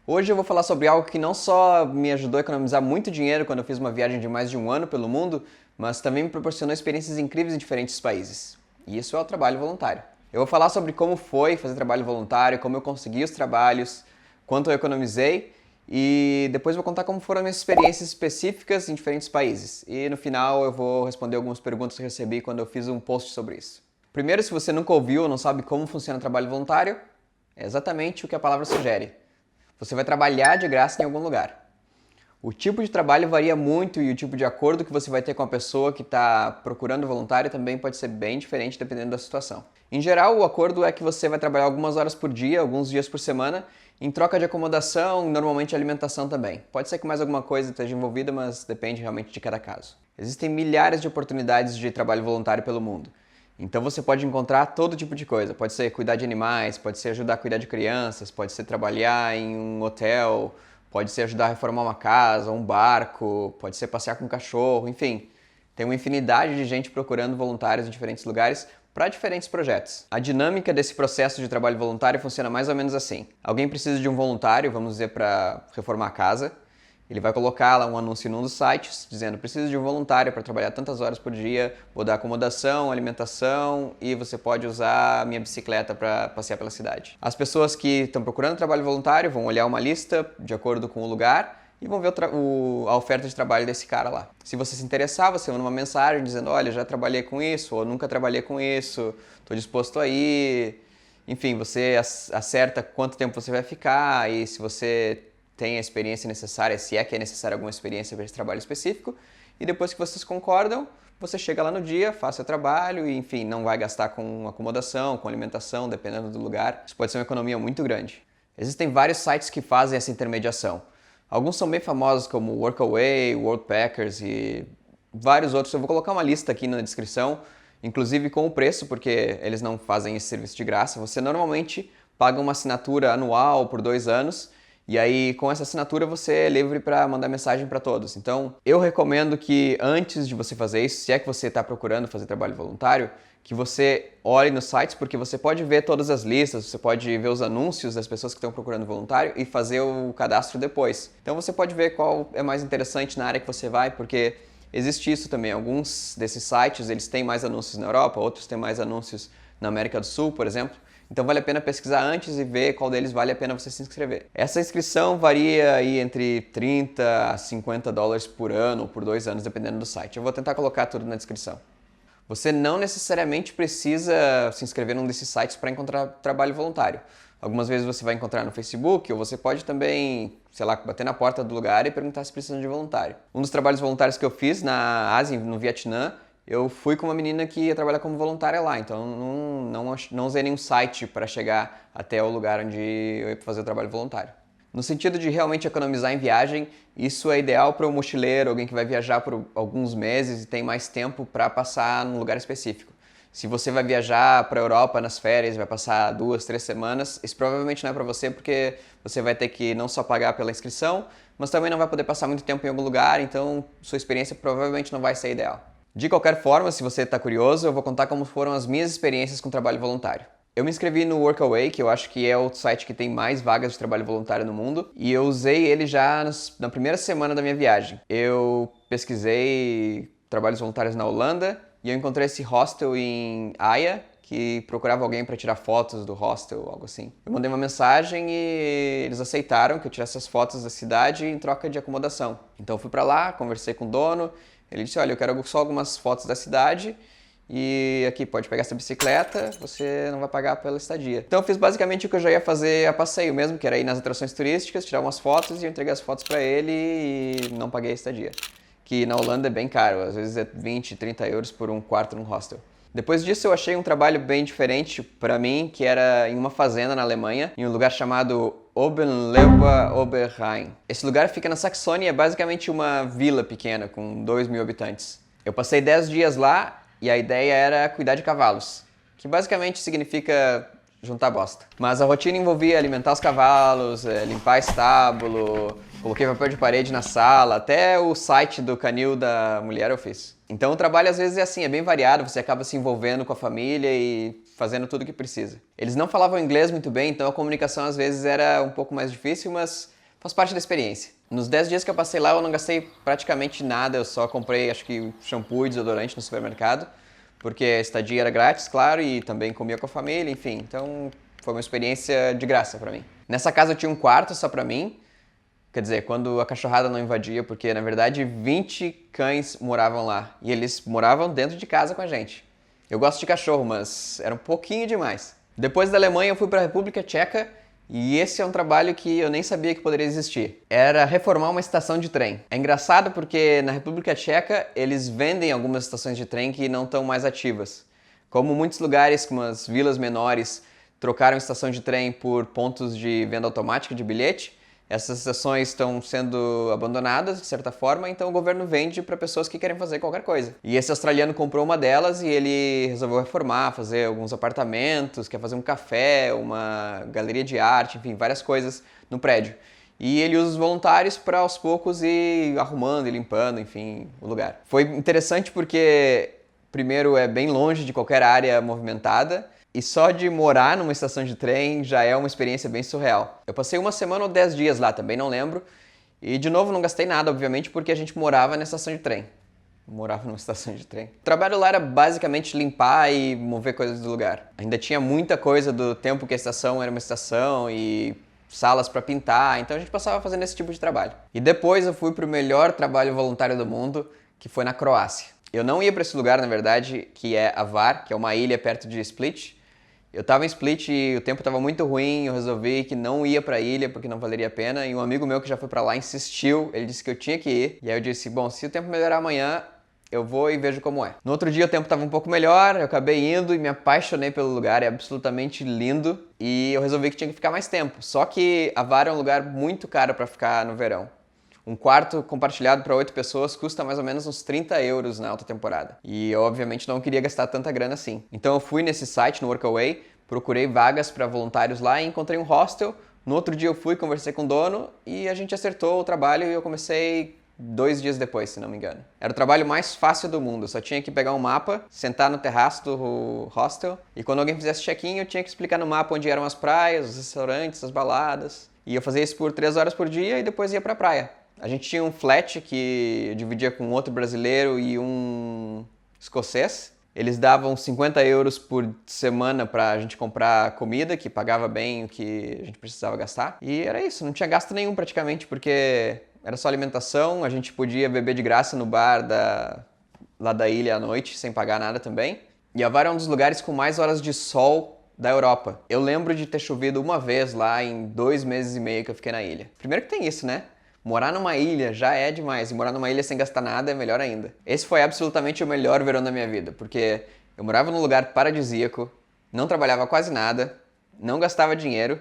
Hoje eu vou falar sobre algo que não só me ajudou a economizar muito dinheiro quando eu fiz uma viagem de mais de um ano pelo mundo, mas também me proporcionou experiências incríveis em diferentes países. E isso é o trabalho voluntário. Eu vou falar sobre como foi fazer trabalho voluntário, como eu consegui os trabalhos, quanto eu economizei e depois vou contar como foram minhas experiências específicas em diferentes países. E no final eu vou responder algumas perguntas que eu recebi quando eu fiz um post sobre isso. Primeiro, se você nunca ouviu ou não sabe como funciona o trabalho voluntário, é exatamente o que a palavra sugere. Você vai trabalhar de graça em algum lugar. O tipo de trabalho varia muito e o tipo de acordo que você vai ter com a pessoa que está procurando voluntário também pode ser bem diferente dependendo da situação. Em geral, o acordo é que você vai trabalhar algumas horas por dia, alguns dias por semana, em troca de acomodação e normalmente alimentação também. Pode ser que mais alguma coisa esteja envolvida, mas depende realmente de cada caso. Existem milhares de oportunidades de trabalho voluntário pelo mundo. Então você pode encontrar todo tipo de coisa. Pode ser cuidar de animais, pode ser ajudar a cuidar de crianças, pode ser trabalhar em um hotel, pode ser ajudar a reformar uma casa, um barco, pode ser passear com um cachorro, enfim. Tem uma infinidade de gente procurando voluntários em diferentes lugares para diferentes projetos. A dinâmica desse processo de trabalho voluntário funciona mais ou menos assim. Alguém precisa de um voluntário, vamos dizer, para reformar a casa. Ele vai colocar lá um anúncio num dos sites dizendo: preciso de um voluntário para trabalhar tantas horas por dia, vou dar acomodação, alimentação e você pode usar a minha bicicleta para passear pela cidade. As pessoas que estão procurando trabalho voluntário vão olhar uma lista de acordo com o lugar e vão ver a oferta de trabalho desse cara lá. Se você se interessar, você manda uma mensagem dizendo: olha, já trabalhei com isso ou nunca trabalhei com isso, estou disposto a ir. Enfim, você acerta quanto tempo você vai ficar e se você tem a experiência necessária, se é que é necessária alguma experiência para esse trabalho específico, e depois que vocês concordam, você chega lá no dia, faz seu trabalho e, enfim, não vai gastar com acomodação, com alimentação, dependendo do lugar. Isso pode ser uma economia muito grande. Existem vários sites que fazem essa intermediação. Alguns são bem famosos, como Workaway, Worldpackers e vários outros. Eu vou colocar uma lista aqui na descrição, inclusive com o preço, porque eles não fazem esse serviço de graça. Você normalmente paga uma assinatura anual por 2 anos, e aí, com essa assinatura, você é livre para mandar mensagem para todos. Então, eu recomendo que antes de você fazer isso, se é que você está procurando fazer trabalho voluntário, que você olhe nos sites, porque você pode ver todas as listas, você pode ver os anúncios das pessoas que estão procurando voluntário e fazer o cadastro depois. Então, você pode ver qual é mais interessante na área que você vai, porque existe isso também. Alguns desses sites, eles têm mais anúncios na Europa, outros têm mais anúncios na América do Sul, por exemplo. Então vale a pena pesquisar antes e ver qual deles vale a pena você se inscrever. Essa inscrição varia aí entre 30 a 50 dólares por ano ou por 2 anos, dependendo do site. Eu vou tentar colocar tudo na descrição. Você não necessariamente precisa se inscrever num desses sites para encontrar trabalho voluntário. Algumas vezes você vai encontrar no Facebook ou você pode também, sei lá, bater na porta do lugar e perguntar se precisam de voluntário. Um dos trabalhos voluntários que eu fiz na Ásia, no Vietnã, eu fui com uma menina que ia trabalhar como voluntária lá, então não usei nenhum site para chegar até o lugar onde eu ia fazer o trabalho voluntário. No sentido de realmente economizar em viagem, isso é ideal para um mochileiro, alguém que vai viajar por alguns meses e tem mais tempo para passar num lugar específico. Se você vai viajar para a Europa nas férias, vai passar 2, 3 semanas, isso provavelmente não é para você porque você vai ter que não só pagar pela inscrição, mas também não vai poder passar muito tempo em algum lugar, então sua experiência provavelmente não vai ser ideal. De qualquer forma, se você está curioso, eu vou contar como foram as minhas experiências com trabalho voluntário. Eu me inscrevi no Workaway, que eu acho que é o site que tem mais vagas de trabalho voluntário no mundo, e eu usei ele já na primeira semana da minha viagem. Eu pesquisei trabalhos voluntários na Holanda e eu encontrei esse hostel em Haia, que procurava alguém para tirar fotos do hostel, algo assim. Eu mandei uma mensagem e eles aceitaram que eu tirasse as fotos da cidade em troca de acomodação. Então eu fui para lá, conversei com o dono. Ele disse: olha, eu quero só algumas fotos da cidade e aqui pode pegar essa bicicleta, você não vai pagar pela estadia. Então eu fiz basicamente o que eu já ia fazer a passeio mesmo, que era ir nas atrações turísticas, tirar umas fotos e eu entreguei as fotos para ele e não paguei a estadia. Que na Holanda é bem caro, às vezes é 20, 30 euros por um quarto num hostel. Depois disso eu achei um trabalho bem diferente para mim, que era em uma fazenda na Alemanha, em um lugar chamado Oberlewa Oberrhein. Esse lugar fica na Saxônia e é basicamente uma vila pequena com 2.000 habitantes. Eu passei 10 dias lá e a ideia era cuidar de cavalos, que basicamente significa juntar bosta. Mas a rotina envolvia alimentar os cavalos, limpar estábulo, coloquei papel de parede na sala, até o site do canil da mulher eu fiz. Então o trabalho às vezes é assim, é bem variado, você acaba se envolvendo com a família e fazendo tudo o que precisa. Eles não falavam inglês muito bem, então a comunicação às vezes era um pouco mais difícil, mas faz parte da experiência. Nos 10 dias que eu passei lá, eu não gastei praticamente nada, eu só comprei, acho que, shampoo e desodorante no supermercado, porque a estadia era grátis, claro, e também comia com a família, enfim. Então, foi uma experiência de graça pra mim. Nessa casa eu tinha um quarto só pra mim, quer dizer, quando a cachorrada não invadia, porque, na verdade, 20 cães moravam lá, e eles moravam dentro de casa com a gente. Eu gosto de cachorro, mas era um pouquinho demais. Depois da Alemanha, eu fui pra República Tcheca, e esse é um trabalho que eu nem sabia que poderia existir. Era reformar uma estação de trem. É engraçado porque na República Tcheca eles vendem algumas estações de trem que não estão mais ativas. Como muitos lugares, como as vilas menores, trocaram estação de trem por pontos de venda automática de bilhete, essas estações estão sendo abandonadas, de certa forma, então o governo vende para pessoas que querem fazer qualquer coisa. E esse australiano comprou uma delas e ele resolveu reformar, fazer alguns apartamentos, quer fazer um café, uma galeria de arte, enfim, várias coisas no prédio. E ele usa os voluntários para aos poucos ir arrumando e limpando, enfim, o lugar. Foi interessante porque, primeiro, é bem longe de qualquer área movimentada, e só de morar numa estação de trem já é uma experiência bem surreal. Eu passei uma semana ou 10 dias lá, também não lembro. E de novo não gastei nada, obviamente, porque a gente morava na estação de trem. Eu morava numa estação de trem. O trabalho lá era basicamente limpar e mover coisas do lugar. Ainda tinha muita coisa do tempo que a estação era uma estação e salas para pintar, então a gente passava fazendo esse tipo de trabalho. E depois eu fui pro melhor trabalho voluntário do mundo, que foi na Croácia. Eu não ia para esse lugar, na verdade, que é Hvar, que é uma ilha perto de Split. Eu tava em Split e o tempo tava muito ruim, eu resolvi que não ia pra ilha porque não valeria a pena, e um amigo meu que já foi pra lá insistiu, ele disse que eu tinha que ir, e aí eu disse, bom, se o tempo melhorar amanhã, eu vou e vejo como é. No outro dia o tempo tava um pouco melhor, eu acabei indo e me apaixonei pelo lugar, é absolutamente lindo, e eu resolvi que tinha que ficar mais tempo. Só que Hvar é um lugar muito caro pra ficar no verão. Um quarto compartilhado para 8 pessoas custa mais ou menos uns 30 euros na alta temporada. E eu, obviamente, não queria gastar tanta grana assim. Então eu fui nesse site, no Workaway, procurei vagas para voluntários lá e encontrei um hostel. No outro dia eu fui, conversei com o dono e a gente acertou o trabalho e eu comecei 2 dias depois, se não me engano. Era o trabalho mais fácil do mundo. Eu só tinha que pegar um mapa, sentar no terraço do hostel e quando alguém fizesse check-in eu tinha que explicar no mapa onde eram as praias, os restaurantes, as baladas. E eu fazia isso por 3 horas por dia e depois ia pra praia. A gente tinha um flat que eu dividia com outro brasileiro e um escocês. Eles davam 50 euros por semana pra gente comprar comida, que pagava bem o que a gente precisava gastar. E era isso, não tinha gasto nenhum praticamente, porque era só alimentação, a gente podia beber de graça no bar lá da ilha à noite, sem pagar nada também. E Hvar é um dos lugares com mais horas de sol da Europa. Eu lembro de ter chovido uma vez lá em 2 meses e meio que eu fiquei na ilha. Primeiro que tem isso, né? Morar numa ilha já é demais, e morar numa ilha sem gastar nada é melhor ainda. Esse foi absolutamente o melhor verão da minha vida, porque eu morava num lugar paradisíaco, não trabalhava quase nada, não gastava dinheiro,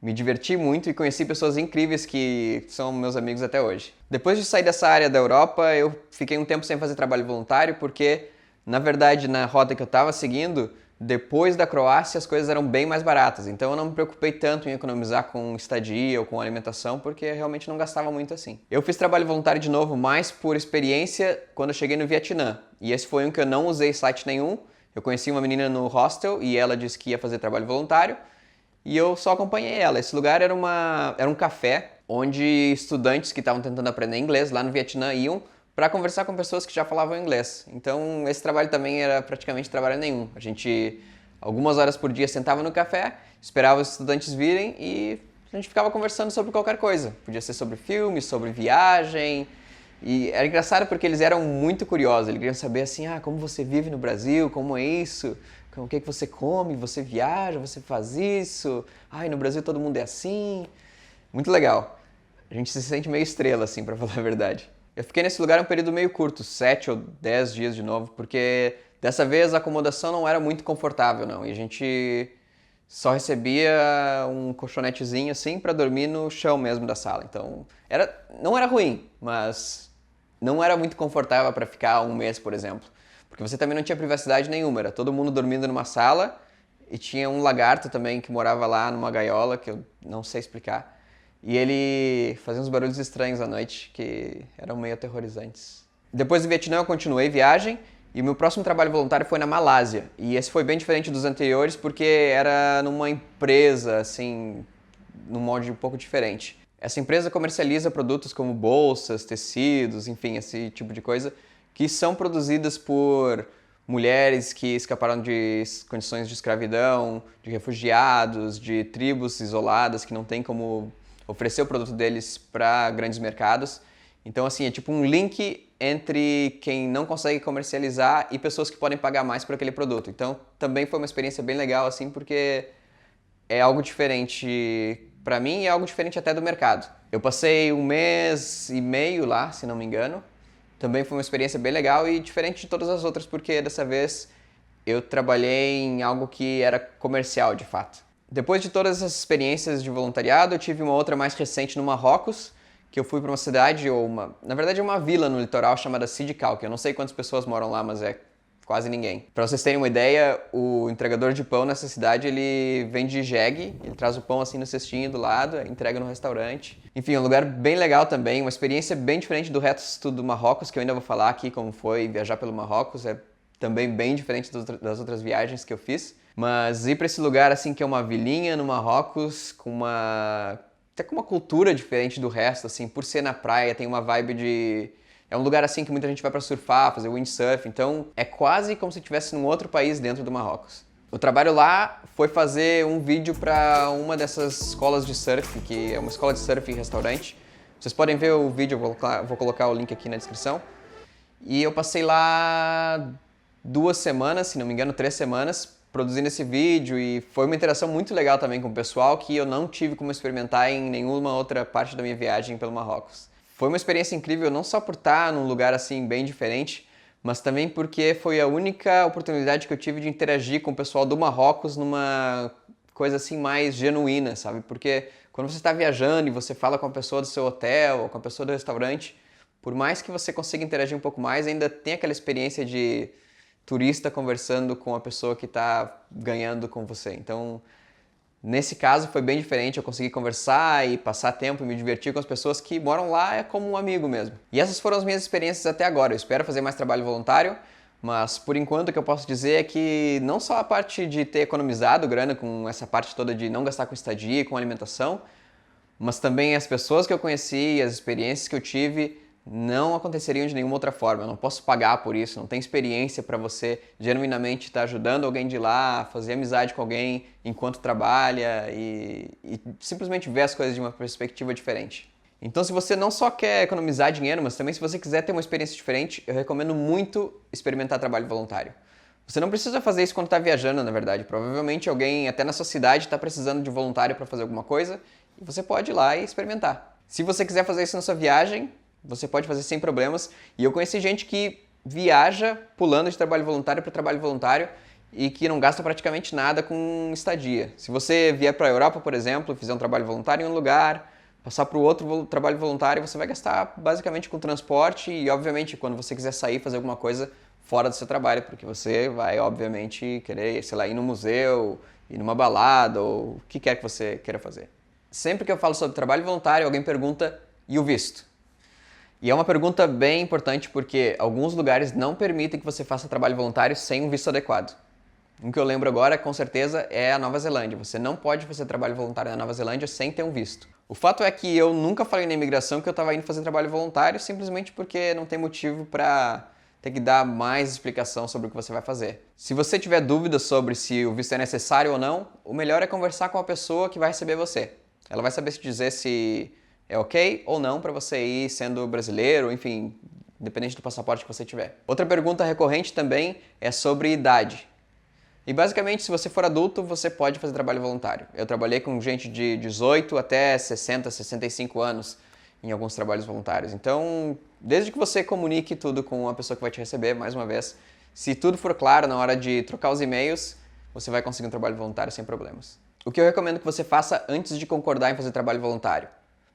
me diverti muito e conheci pessoas incríveis que são meus amigos até hoje. Depois de sair dessa área da Europa, eu fiquei um tempo sem fazer trabalho voluntário, porque, na verdade, na rota que eu estava seguindo, depois da Croácia as coisas eram bem mais baratas, então eu não me preocupei tanto em economizar com estadia ou com alimentação, porque realmente não gastava muito assim. Eu fiz trabalho voluntário de novo, mais por experiência, quando eu cheguei no Vietnã. E esse foi um que eu não usei site nenhum. Eu conheci uma menina no hostel e ela disse que ia fazer trabalho voluntário e eu só acompanhei ela. Esse lugar era um café onde estudantes que estavam tentando aprender inglês lá no Vietnã iam para conversar com pessoas que já falavam inglês. Então, esse trabalho também era praticamente trabalho nenhum. A gente, algumas horas por dia, sentava no café, esperava os estudantes virem e a gente ficava conversando sobre qualquer coisa. Podia ser sobre filmes, sobre viagem. E era engraçado porque eles eram muito curiosos. Eles queriam saber assim, como você vive no Brasil, como é isso, o que é que você come, você viaja, você faz isso. No Brasil todo mundo é assim. Muito legal. A gente se sente meio estrela, assim, para falar a verdade. Eu fiquei nesse lugar um período meio curto, 7 ou 10 dias de novo, porque dessa vez a acomodação não era muito confortável, não. E a gente só recebia um colchonetezinho assim para dormir no chão mesmo da sala. Então, não era ruim, mas não era muito confortável para ficar um mês, por exemplo. Porque você também não tinha privacidade nenhuma, era todo mundo dormindo numa sala e tinha um lagarto também que morava lá numa gaiola, que eu não sei explicar. E ele fazia uns barulhos estranhos à noite, que eram meio aterrorizantes. Depois do Vietnã eu continuei viagem e o meu próximo trabalho voluntário foi na Malásia. E esse foi bem diferente dos anteriores porque era numa empresa, assim, num molde um pouco diferente. Essa empresa comercializa produtos como bolsas, tecidos, enfim, esse tipo de coisa, que são produzidas por mulheres que escaparam de condições de escravidão, de refugiados, de tribos isoladas que não têm como oferecer o produto deles para grandes mercados. Então, assim, é tipo um link entre quem não consegue comercializar e pessoas que podem pagar mais por aquele produto. Então, também foi uma experiência bem legal, assim, porque é algo diferente para mim e é algo diferente até do mercado. Eu passei 1 mês e meio lá, se não me engano. Também foi uma experiência bem legal e diferente de todas as outras, porque dessa vez eu trabalhei em algo que era comercial, de fato. Depois de todas essas experiências de voluntariado, eu tive uma outra mais recente no Marrocos, que eu fui para uma cidade, na verdade é uma vila no litoral chamada Sidikal, que eu não sei quantas pessoas moram lá, mas é quase ninguém. Para vocês terem uma ideia, o entregador de pão nessa cidade, ele vende jegue, ele traz o pão assim no cestinho do lado, entrega no restaurante. Enfim, é um lugar bem legal também, uma experiência bem diferente do resto do Marrocos, que eu ainda vou falar aqui como foi viajar pelo Marrocos, é também bem diferente das outras viagens que eu fiz. Mas ir para esse lugar assim que é uma vilinha no Marrocos, até com uma cultura diferente do resto, assim, por ser na praia, tem uma vibe de... É um lugar assim que muita gente vai para surfar, fazer windsurf, então é quase como se estivesse num outro país dentro do Marrocos. O trabalho lá foi fazer um vídeo para uma dessas escolas de surf, que é uma escola de surf e restaurante. Vocês podem ver o vídeo, eu vou colocar o link aqui na descrição. E eu passei lá 2 semanas, se não me engano, 3 semanas, produzindo esse vídeo e foi uma interação muito legal também com o pessoal que eu não tive como experimentar em nenhuma outra parte da minha viagem pelo Marrocos. Foi uma experiência incrível não só por estar num lugar assim bem diferente, mas também porque foi a única oportunidade que eu tive de interagir com o pessoal do Marrocos numa coisa assim mais genuína, sabe? Porque quando você está viajando e você fala com a pessoa do seu hotel ou com a pessoa do restaurante, por mais que você consiga interagir um pouco mais, ainda tem aquela experiência de turista conversando com a pessoa que está ganhando com você. Então, nesse caso foi bem diferente, eu consegui conversar e passar tempo e me divertir com as pessoas que moram lá, é como um amigo mesmo. E essas foram as minhas experiências até agora. Eu espero fazer mais trabalho voluntário, mas por enquanto o que eu posso dizer é que não só a parte de ter economizado grana com essa parte toda de não gastar com estadia e com alimentação, mas também as pessoas que eu conheci, as experiências que eu tive não aconteceriam de nenhuma outra forma. Eu não posso pagar por isso, não tem experiência para você genuinamente estar ajudando alguém de lá, fazer amizade com alguém enquanto trabalha e simplesmente ver as coisas de uma perspectiva diferente. Então, se você não só quer economizar dinheiro, mas também se você quiser ter uma experiência diferente, eu recomendo muito experimentar trabalho voluntário. Você não precisa fazer isso quando está viajando, na verdade. Provavelmente alguém até na sua cidade está precisando de voluntário para fazer alguma coisa e você pode ir lá e experimentar. Se você quiser fazer isso na sua viagem, você pode fazer sem problemas. E eu conheci gente que viaja pulando de trabalho voluntário para trabalho voluntário e que não gasta praticamente nada com estadia. Se você vier para a Europa, por exemplo, fizer um trabalho voluntário em um lugar, passar para o outro trabalho voluntário, você vai gastar basicamente com transporte e, obviamente, quando você quiser sair, fazer alguma coisa fora do seu trabalho, porque você vai, obviamente, querer, sei lá, ir no museu, ir numa balada ou o que quer que você queira fazer. Sempre que eu falo sobre trabalho voluntário, alguém pergunta, e o visto? E é uma pergunta bem importante porque alguns lugares não permitem que você faça trabalho voluntário sem um visto adequado. O que eu lembro agora, com certeza, é a Nova Zelândia. Você não pode fazer trabalho voluntário na Nova Zelândia sem ter um visto. O fato é que eu nunca falei na imigração que eu estava indo fazer trabalho voluntário simplesmente porque não tem motivo para ter que dar mais explicação sobre o que você vai fazer. Se você tiver dúvidas sobre se o visto é necessário ou não, o melhor é conversar com a pessoa que vai receber você. Ela vai saber te dizer se é ok ou não para você ir sendo brasileiro, enfim, independente do passaporte que você tiver. Outra pergunta recorrente também é sobre idade. E basicamente, se você for adulto, você pode fazer trabalho voluntário. Eu trabalhei com gente de 18 até 60, 65 anos em alguns trabalhos voluntários. Então, desde que você comunique tudo com a pessoa que vai te receber, mais uma vez, se tudo for claro na hora de trocar os e-mails, você vai conseguir um trabalho voluntário sem problemas. O que eu recomendo que você faça antes de concordar em fazer trabalho voluntário?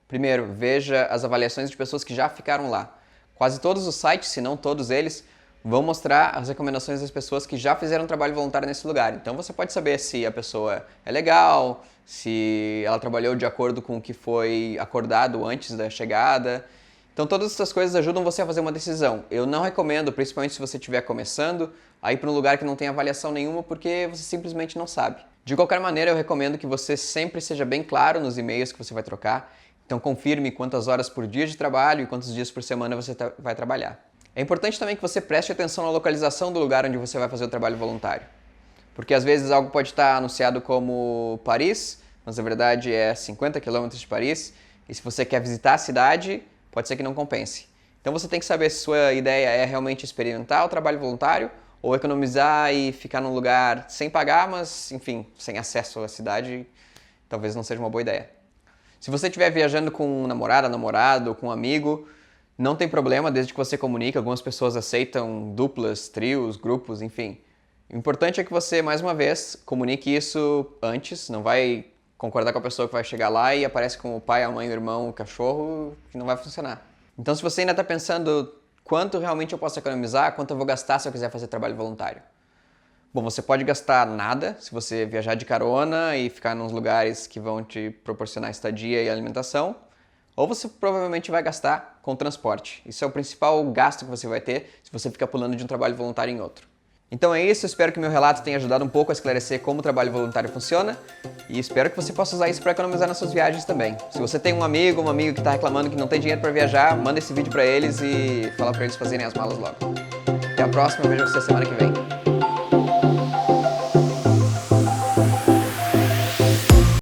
Primeiro, veja as avaliações de pessoas que já ficaram lá. Quase todos os sites, se não todos eles, vão mostrar as recomendações das pessoas que já fizeram trabalho voluntário nesse lugar. Então você pode saber se a pessoa é legal, se ela trabalhou de acordo com o que foi acordado antes da chegada. Então todas essas coisas ajudam você a fazer uma decisão. Eu não recomendo, principalmente se você estiver começando, a ir para um lugar que não tem avaliação nenhuma porque você simplesmente não sabe. De qualquer maneira, eu recomendo que você sempre seja bem claro nos e-mails que você vai trocar. Então confirme quantas horas por dia de trabalho e quantos dias por semana você vai trabalhar. É importante também que você preste atenção na localização do lugar onde você vai fazer o trabalho voluntário. Porque às vezes algo pode estar anunciado como Paris, mas na verdade é 50 quilômetros de Paris, e se você quer visitar a cidade, pode ser que não compense. Então você tem que saber se sua ideia é realmente experimentar o trabalho voluntário ou economizar e ficar num lugar sem pagar, mas enfim, sem acesso à cidade, talvez não seja uma boa ideia. Se você estiver viajando com namorada, namorado, com um amigo, não tem problema, desde que você comunique. Algumas pessoas aceitam duplas, trios, grupos, enfim. O importante é que você, mais uma vez, comunique isso antes. Não vai concordar com a pessoa que vai chegar lá e aparece com o pai, a mãe, o irmão, o cachorro, que não vai funcionar. Então, se você ainda está pensando quanto realmente eu posso economizar, quanto eu vou gastar se eu quiser fazer trabalho voluntário. Bom, você pode gastar nada se você viajar de carona e ficar nos lugares que vão te proporcionar estadia e alimentação, ou você provavelmente vai gastar com transporte. Isso é o principal gasto que você vai ter se você ficar pulando de um trabalho voluntário em outro. Então é isso, espero que meu relato tenha ajudado um pouco a esclarecer como o trabalho voluntário funciona e espero que você possa usar isso para economizar nas suas viagens também. Se você tem um amigo, uma amiga que está reclamando que não tem dinheiro para viajar, manda esse vídeo para eles e fala para eles fazerem as malas logo. Até a próxima, vejo você semana que vem.